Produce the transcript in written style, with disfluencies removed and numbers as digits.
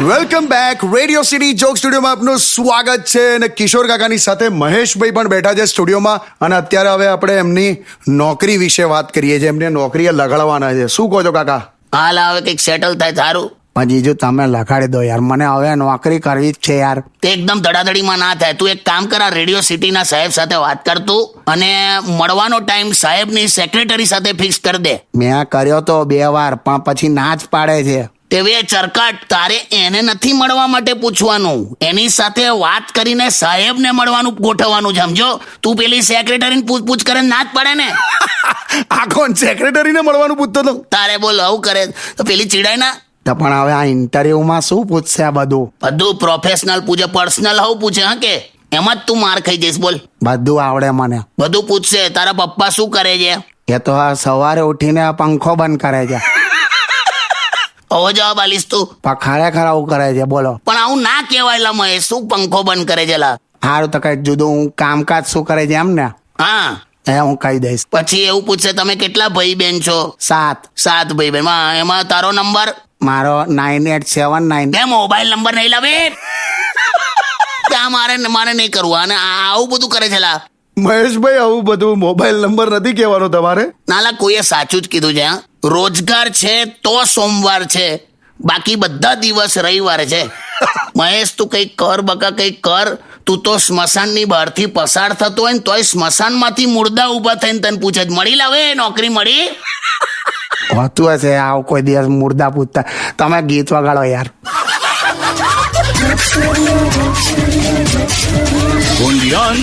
Welcome back. Radio city joke સ્ટુડિયોમાં આપનું સ્વાગત છે અને કિશોર કાકાની સાથે મહેશભાઈ પણ બેઠા છે સ્ટુડિયોમાં. અને અત્યારે હવે આપણે એમની નોકરી વિશે વાત કરીએ છીએ. એમને નોકરીએ લગાડવાના છે. શું કહો છો કાકા? હાલ હવે કંઈક સેટલ થાય સારું. પણ જીજુ તમે લગાડી દો યાર, મને હવે નોકરી કરવી જ છે યાર. તે એકદમ ધડાધડીમાં ના થાય. તું એક કામ કર, આ રેડિયો સિટીના સાહેબ સાથે વાત કરતું અને મળવાનો ટાઈમ સાહેબની સેક્રેટરી સાથે ફિક્સ કરી દે. મેં કર્યો તો 2 વાર પણ પછી ના જ પાડે છે. તે વે ચરકાટ, તારે એને નથી મળવા માટે પૂછવાનું, એની સાથે વાત કરીને સાહેબને મળવાનું ગોઠવવાનું, સમજો? તું પેલી સેક્રેટરીને પૂછ કરે ના જ પડે ને. આ કોણ સેક્રેટરીને મળવાનું પૂછતો હતો? તારે બોલ આવું કરે તો પેલી ચીડાય ના. તો પણ હવે આ ઇન્ટરવ્યુમાં શું પૂછશે આ બધું? બધું પ્રોફેશનલ પૂછે, પર્સનલ આવું પૂછે. હા કે એમાં જ તું માર ખાઈ જઈશ. બોલ. બધું આવડે મને. બધું પૂછશે. તારા પપ્પા શું કરે છે? એ તો આ સવારે ઉઠીને પંખો બંધ કરે છે. આવો જવાબ આલીશ તું? પણ ખરેખર આવું કરે છે. બોલો. પણ આવું ના કહેવાય લા મહેશ. શું પંખો બંધ કરે છે લા? સારું તો કઈ જુદું હું કામકાજ શું કરે છે એમ ને? હા, એ હું કહી દઈશ. પછી એવું પૂછશે તમે કેટલા ભાઈ બેન છો? 7. 7 ભાઈ બેન. એમાં તારો નંબર? મારો 9879. બે મોબાઈલ નંબર નહીં લાવે. ત્યાં મારે નહીં કરવું. અને આવું બધું કરે છે લા. મહેશભાઈ, આવું બધું મોબાઈલ નંબર નથી કહેવાનો તમારે. નાલા કોઈએ સાચું જ કીધું છે. હા, રોજગાર છે તો સોમવાર છે, બાકી બધા દિવસ રવિવાર છે. મહેશ, તું કંઈક કર બકા, કંઈક કર. તું તો સ્મશાનની બહારથી પસાર થતો હોય ને તોય સ્મશાનમાંથી મુર્દા ઊભા થઈને તને પૂછે મળી લાવે નોકરી મળી. હોતું હશે આવું કોઈ દિવસ મુર્દા પૂછતા. તમે ગીત વગાડો યાર. Only on